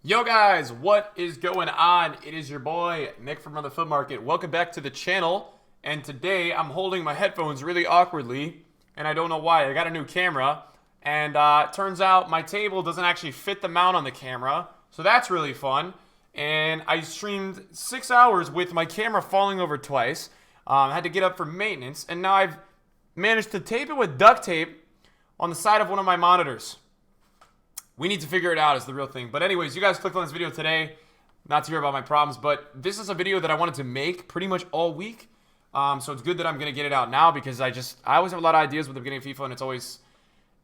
Yo guys, what is going on? It is your boy Nick from the FUT Market. Welcome back to the channel. And today I'm holding my headphones really awkwardly, and I don't know why. I got a new camera, and it turns out my table doesn't actually fit the mount on the camera, so that's really fun. And I streamed 6 hours with my camera falling over twice. I had to get up for maintenance, and now I've managed to tape it with duct tape on the side of one of my monitors. We need to figure it out is the real thing. But anyways, you guys clicked on this video today, not to hear about my problems, but this is a video that I wanted to make pretty much all week. So it's good that I'm going to get it out now because I always have a lot of ideas with the beginning of FIFA, and it's always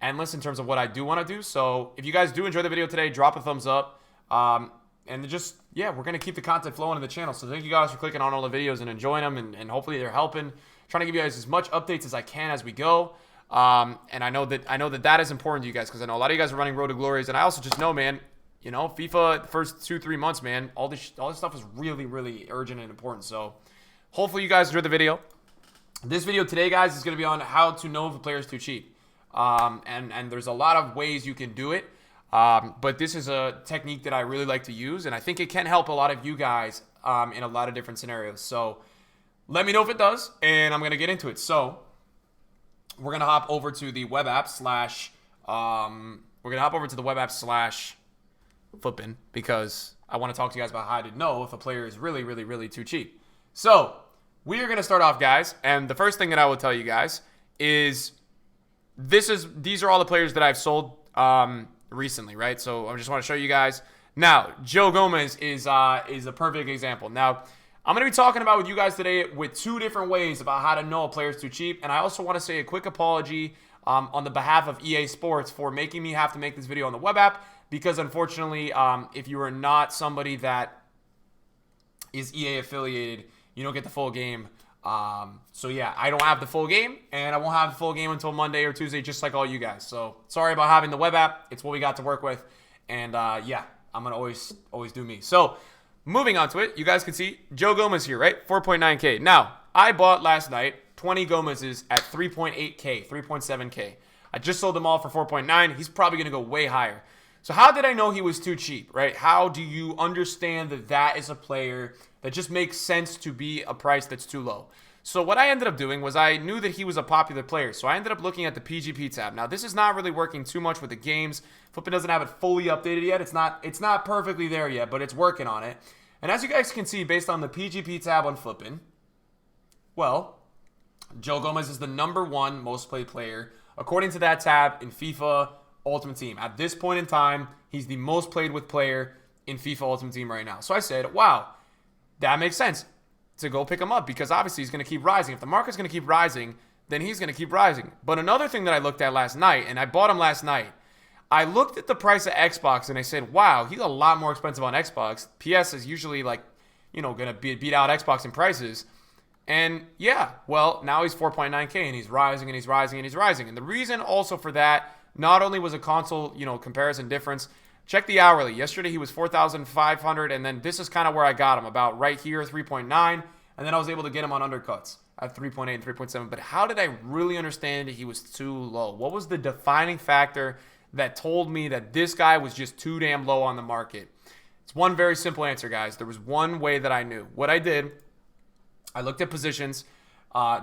endless in terms of what I do want to do. So if you guys do enjoy the video today, drop a thumbs up. And just, yeah, we're going to keep the content flowing in the channel. So thank you guys for clicking on all the videos and enjoying them, and hopefully they're helping. Trying to give you guys as much updates as I can as we go. And I know that is important to you guys because I know a lot of you guys are running Road to Glories, and I also just know, man, you know, FIFA the first 2-3 months, man, all this stuff is really, really urgent and important. So hopefully you guys enjoyed the video. This video today, guys, is going to be on how to know if a player is too cheap. And there's a lot of ways you can do it. But this is a technique that I really like to use, and I think it can help a lot of you guys in a lot of different scenarios. So let me know if it does, and I'm going to get into it. So we're going to hop over to the web app slash FUTBin because I want to talk to you guys about how to know if a player is really, really, really too cheap. So we are going to start off, guys, and the first thing that I will tell you guys is these are all the players that I've sold recently, right? So I just want to show you guys. Now, Joe Gomez is a perfect example. Now, I'm going to be talking about with you guys today with two different ways about how to know a player is too cheap. And I also want to say a quick apology on the behalf of EA Sports for making me have to make this video on the web app. Because unfortunately, if you are not somebody that is EA affiliated, you don't get the full game. So yeah, I don't have the full game, and I won't have the full game until Monday or Tuesday, just like all you guys. So sorry about having the web app. It's what we got to work with. And yeah, I'm going to always do me. So moving on to it, you guys can see Joe Gomez here, right? 4.9K. Now, I bought last night 20 Gomez's at 3.8K, 3.7K. I just sold them all for 4.9. He's probably going to go way higher. So how did I know he was too cheap, right? How do you understand that that is a player that just makes sense to be a price that's too low? So what I ended up doing was I knew that he was a popular player. So I ended up looking at the PGP tab. Now, this is not really working too much with the games. FUTBin doesn't have it fully updated yet. It's not perfectly there yet, but it's working on it. And as you guys can see, based on the PGP tab on FUTBin, well, Joe Gomez is the #1 most played player according to that tab in FIFA Ultimate Team. At this point in time, he's the most played with player in FIFA Ultimate Team right now. So I said, wow, that makes sense to go pick him up because obviously he's going to keep rising. If the market's going to keep rising, then he's going to keep rising. But another thing that I looked at last night, and I bought him last night, I looked at the price of Xbox and I said, wow, he's a lot more expensive on Xbox. PS is usually like, you know, going to beat out Xbox in prices. And yeah, well, now he's 4.9K and he's rising and he's rising and he's rising. And the reason also for that, not only was a console, you know, comparison difference, check the hourly. Yesterday he was 4,500, and then this is kind of where I got him, about right here, 3.9. And then I was able to get him on undercuts at 3.8 and 3.7. But how did I really understand that he was too low? What was the defining factor that told me that this guy was just too damn low on the market? It's one very simple answer, guys. There was one way that I knew. What I did, I looked at positions.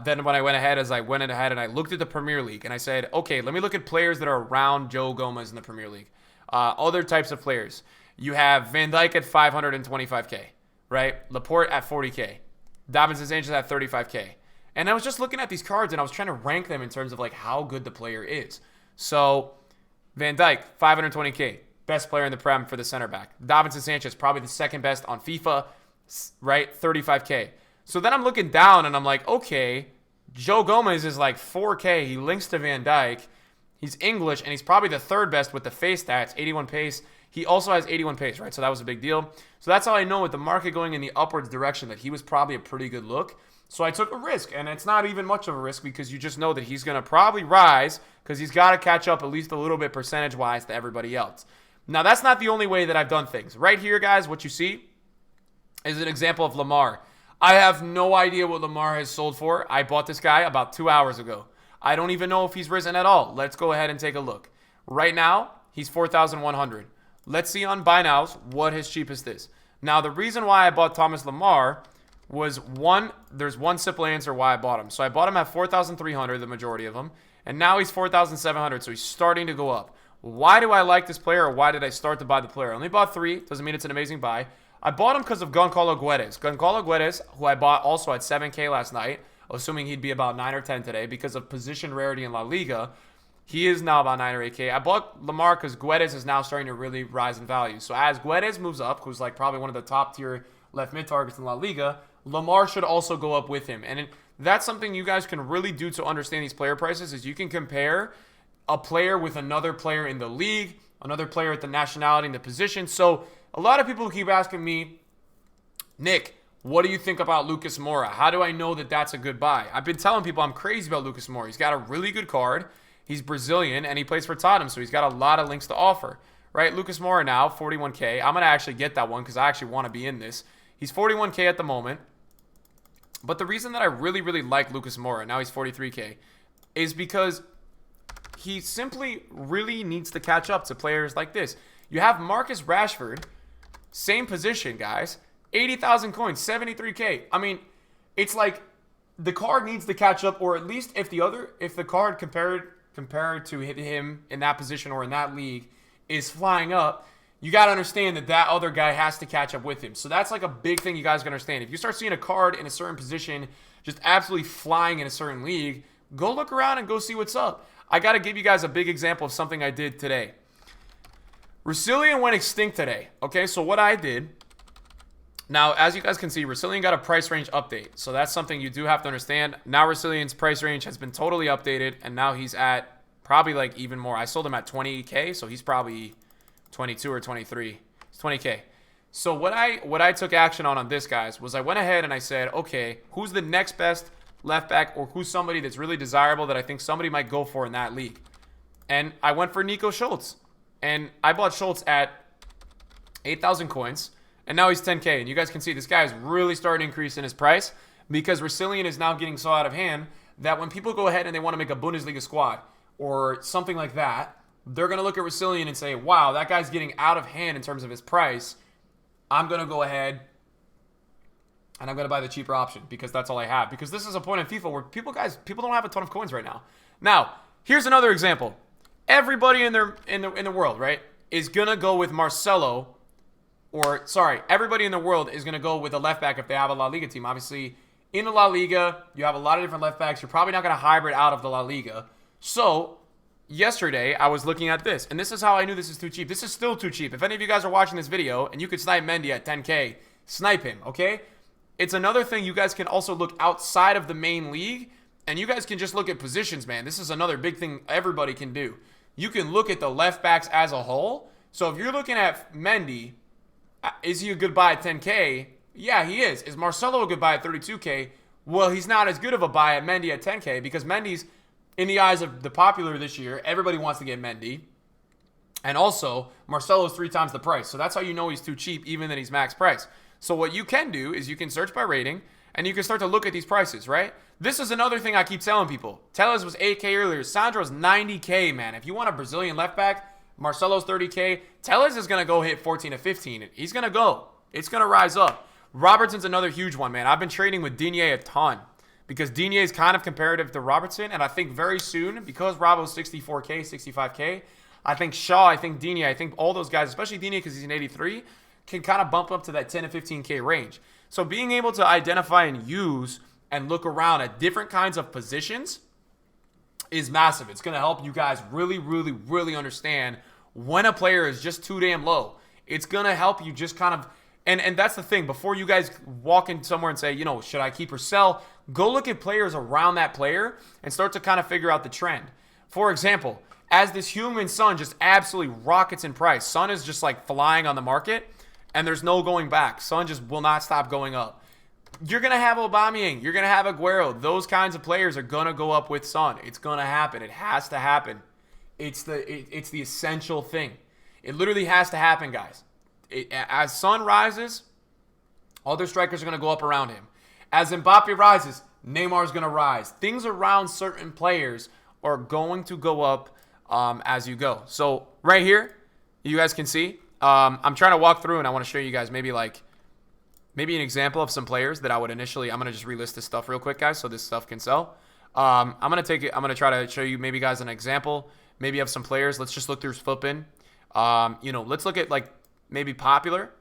Then when I went ahead and I looked at the Premier League, and I said, okay, let me look at players that are around Joe Gomez in the Premier League. Other types of players. You have Van Dijk at 525K, right? Laporte at 40K. Davinson Sanchez at 35K. And I was just looking at these cards, and I was trying to rank them in terms of like how good the player is. So Van Dijk, 520K, best player in the Prem for the center back. Davinson Sanchez, probably the second best on FIFA, right? 35K. So then I'm looking down and I'm like, okay, Joe Gomez is like 4K. He links to Van Dijk. He's English and he's probably the third best with the face stats, 81 pace. He also has 81 pace, right? So that was a big deal. So that's how I know with the market going in the upwards direction that he was probably a pretty good look. So I took a risk, and it's not even much of a risk because you just know that he's going to probably rise because he's got to catch up at least a little bit percentage-wise to everybody else. Now, that's not the only way that I've done things. Right here, guys, what you see is an example of Lamar. I have no idea what Lamar has sold for. I bought this guy about 2 hours ago. I don't even know if he's risen at all. Let's go ahead and take a look. Right now, he's 4,100. Let's see on buy nows what his cheapest is. Now, the reason why I bought Thomas Lemar was there's one simple answer why I bought him. So I bought him at 4,300, the majority of them, and now he's 4,700, so he's starting to go up. Why do I like this player, or why did I start to buy the player? I only bought 3, doesn't mean it's an amazing buy. I bought him because of Goncalo Guedes. Goncalo Guedes, who I bought also at 7K last night, assuming he'd be about 9 or 10 today because of position rarity in La Liga. He is now about 9 or 8K. I bought Lemar because Guedes is now starting to really rise in value. So as Guedes moves up, who's like probably one of the top tier left mid targets in La Liga, Lemar should also go up with him. And that's something you guys can really do to understand these player prices, is you can compare a player with another player in the league, another player at the nationality and the position. So a lot of people keep asking me, Nick, what do you think about Lucas Moura? How do I know that that's a good buy? I've been telling people I'm crazy about Lucas Moura. He's got a really good card. He's Brazilian, and he plays for Tottenham, so he's got a lot of links to offer, right? Lucas Moura now, 41K. I'm going to actually get that one because I actually want to be in this. He's 41K at the moment. But the reason that I really, really like Lucas Moura, now he's 43K, is because he simply really needs to catch up to players like this. You have Marcus Rashford, same position, guys. 80,000 coins, 73K. I mean, it's like the card needs to catch up, or at least if the card compared to him in that position or in that league is flying up, you got to understand that other guy has to catch up with him. So that's like a big thing you guys got to understand. If you start seeing a card in a certain position just absolutely flying in a certain league, go look around and go see what's up. I got to give you guys a big example of something I did today. Russillian went extinct today. Okay, so what I did, now as you guys can see, Russillian got a price range update. So that's something you do have to understand. Now Russillian's price range has been totally updated, and now he's at probably like even more. I sold him at 20K, so he's probably 22 or 23. It's 20K. So what I took action on this, guys, was I went ahead and I said, okay, who's the next best left back, or who's somebody that's really desirable that I think somebody might go for in that league? And I went for Nico Schultz. And I bought Schultz at 8,000 coins, and now he's 10K. And you guys can see this guy is really starting to increase in his price because Russillian is now getting so out of hand that when people go ahead and they want to make a Bundesliga squad or something like that, they're going to look at Russillian and say, wow, that guy's getting out of hand in terms of his price. I'm going to go ahead and I'm going to buy the cheaper option because that's all I have. Because this is a point in FIFA where people don't have a ton of coins right now. Now, here's another example. Everybody in the world, right, is going to go with Marcelo, or sorry, everybody in the world is going to go with a left back if they have a La Liga team. Obviously, in the La Liga, you have a lot of different left backs. You're probably not going to hybrid out of the La Liga. So, yesterday, I was looking at this, and this is how I knew this is too cheap. This is still too cheap. If any of you guys are watching this video and you could snipe Mendy at 10K, snipe him, okay? It's another thing you guys can also look outside of the main league, and you guys can just look at positions, man. This is another big thing everybody can do. You can look at the left backs as a whole. So if you're looking at Mendy, is he a good buy at 10K? Yeah, he is. Is Marcelo a good buy at 32K? Well, he's not as good of a buy at Mendy at 10K because Mendy's, in the eyes of the popular this year, everybody wants to get Mendy. And also, Marcelo's 3 times the price. So that's how you know he's too cheap, even that he's max price. So what you can do is you can search by rating, and you can start to look at these prices, right? This is another thing I keep telling people. Tellez was 8K earlier. Sandro's 90K, man. If you want a Brazilian left back, Marcelo's 30K. Tellez is going to go hit 14 to 15. He's going to go. It's going to rise up. Robertson's another huge one, man. I've been trading with Digne a ton because Digne is kind of comparative to Robertson, and I think very soon, because Rabo's 64K, 65K, I think Shaw, I think Digne, I think all those guys, especially Digne because he's an 83, can kind of bump up to that 10 to 15K range. So being able to identify and use and look around at different kinds of positions is massive. It's going to help you guys really, really, really understand when a player is just too damn low. It's going to help you just kind of, and that's the thing, before you guys walk in somewhere and say, you know, should I keep or sell? Go look at players around that player and start to kind of figure out the trend. For example, as this human Son just absolutely rockets in price, Son is just like flying on the market, and there's no going back. Son just will not stop going up. You're going to have Aubameyang. You're going to have Aguero. Those kinds of players are going to go up with Son. It's going to happen. It has to happen. It's the essential thing. It literally has to happen, guys. As Son rises, other strikers are going to go up around him. As Mbappe rises, Neymar is going to rise. Things around certain players are going to go up as you go. So right here, you guys can see, I'm trying to walk through and I want to show you guys maybe an example of some players that I would initially. I'm gonna just relist this stuff real quick, guys, so this stuff can sell. I'm gonna try to show you maybe guys an example, maybe of some players. Let's just look through FUT. Let's look at like maybe popular.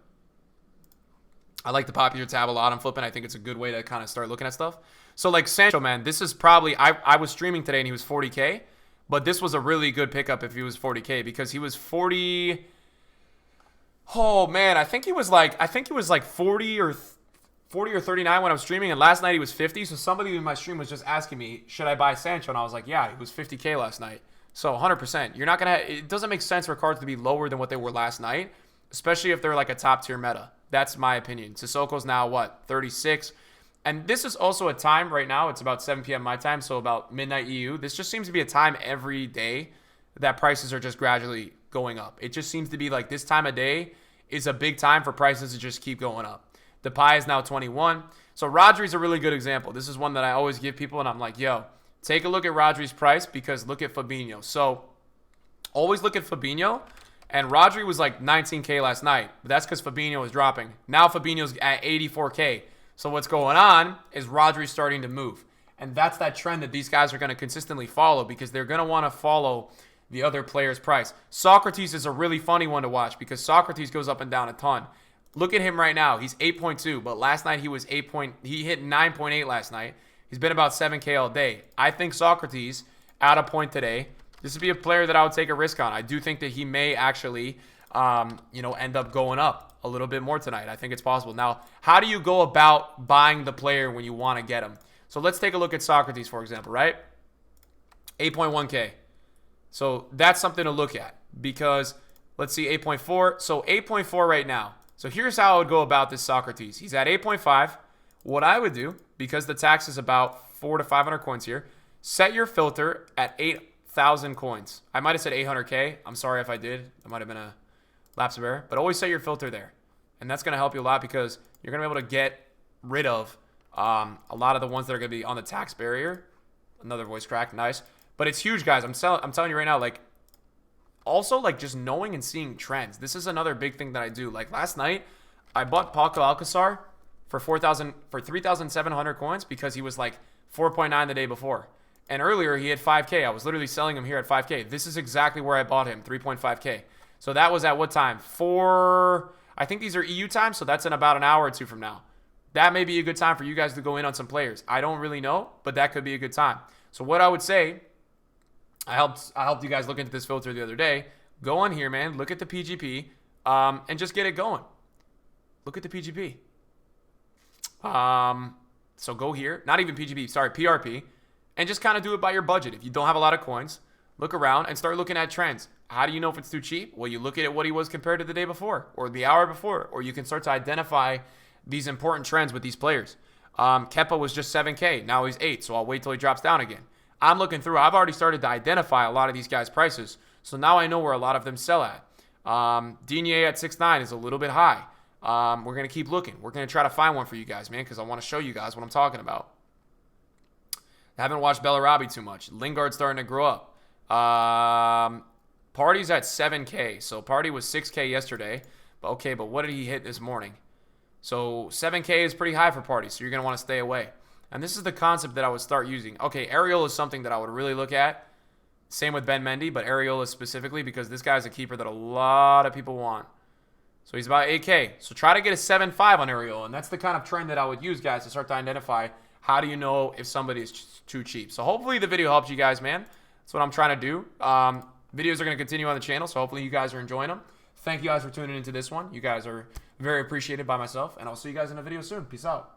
I like the popular tab a lot on FUT. I think it's a good way to kind of start looking at stuff. So like Sancho, man, this is probably I was streaming today and he was 40K, but this was a really good pickup if he was 40K because he was 40. Oh man, I think he was like 40 or 39 when I was streaming, and last night he was 50. So somebody in my stream was just asking me, should I buy Sancho? And I was like, yeah, he was 50K last night. So 100%. You're not gonna. It doesn't make sense for cards to be lower than what they were last night, especially if they're like a top tier meta. That's my opinion. Sissoko's now what, 36, and this is also a time right now. It's about 7 p.m. my time, so about midnight EU. This just seems to be a time every day that prices are just gradually going up. It just seems to be like this time of day is a big time for prices to just keep going up. Depay is now 21. So Rodri's a really good example. This is one that I always give people, and I'm like, yo, take a look at Rodri's price because look at Fabinho. So always look at Fabinho, and Rodri was like 19K last night, but that's because Fabinho was dropping. Now Fabinho's at 84K. So what's going on is Rodri's starting to move. And that's that trend that these guys are going to consistently follow because they're going to want to follow the other player's price. Socrates is a really funny one to watch because Socrates goes up and down a ton. Look at him right now. He's 8.2, but last night he was he hit 9.8 last night. He's been about 7K all day. I think Socrates, at a point today, this would be a player that I would take a risk on. I do think that he may actually, end up going up a little bit more tonight. I think it's possible. Now, how do you go about buying the player when you want to get him? So let's take a look at Socrates, for example, right? 8.1K. So that's something to look at because let's see, 8.4. So 8.4 right now. So here's how I would go about this Socrates. He's at 8.5. What I would do, because the tax is about 400 to 500 coins here, set your filter at 8,000 coins. I might have said 800K. I'm sorry if I did. That might have been a lapse of error. But always set your filter there. And that's going to help you a lot because you're going to be able to get rid of a lot of the ones that are going to be on the tax barrier. Another voice crack. Nice. But it's huge, guys. I'm telling you right now, like, also, like, just knowing and seeing trends. This is another big thing that I do. Like, last night, I bought Paco Alcázar for 3,700 coins because he was, like, 4.9 the day before. And earlier, he had 5K. I was literally selling him here at 5K. This is exactly where I bought him, 3.5K. So that was at what time? I think these are EU time, so that's in about an hour or two from now. That may be a good time for you guys to go in on some players. I don't really know, but that could be a good time. So what I would say, I helped you guys look into this filter the other day. Go on here, man. Look at the PGP, and just get it going. Look at the PGP. So go here. Not even PGP. Sorry, PRP. And just kind of do it by your budget. If you don't have a lot of coins, look around and start looking at trends. How do you know if it's too cheap? Well, you look at what he was compared to the day before or the hour before, or you can start to identify these important trends with these players. Kepa was just 7K. Now he's 8, so I'll wait till he drops down again. I'm looking through. I've already started to identify a lot of these guys' prices, so now I know where a lot of them sell at. Digne at 6.9 is a little bit high. We're going to keep looking. We're going to try to find one for you guys, man, because I want to show you guys what I'm talking about. I haven't watched Bellarabi too much. Lingard's starting to grow up. Party's at 7K, so Party was 6K yesterday. But what did he hit this morning? So 7K is pretty high for Party, so you're going to want to stay away. And this is the concept that I would start using. Okay, Ariel is something that I would really look at. Same with Ben Mendy, but Ariel is specifically because this guy's a keeper that a lot of people want. So he's about 8K. So try to get a 7.5 on Ariel, and that's the kind of trend that I would use, guys, to start to identify how do you know if somebody is too cheap. So hopefully the video helps you guys, man. That's what I'm trying to do. Videos are going to continue on the channel, so hopefully you guys are enjoying them. Thank you guys for tuning into this one. You guys are very appreciated by myself, and I'll see you guys in a video soon. Peace out.